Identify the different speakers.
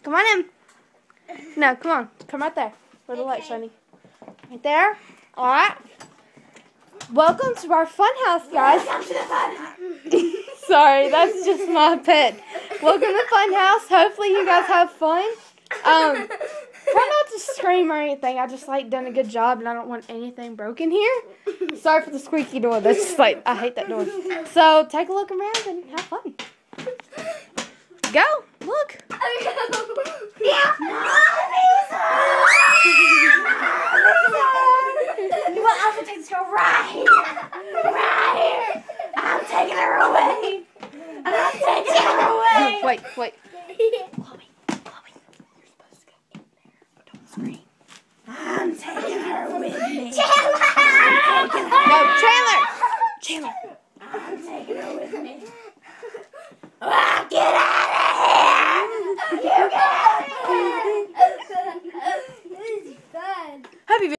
Speaker 1: Come on in. No, come on. Come right there. Where the light's shining. Right there. All right. Welcome to our fun house, guys.
Speaker 2: Welcome to the fun house.
Speaker 1: Sorry, that's just my pet. Welcome to fun house. Hopefully you guys have fun. Try not to scream or anything. I just done a good job and I don't want anything broken here. Sorry for the squeaky door. That's just I hate that door. So take a look around and have fun. Go. Look.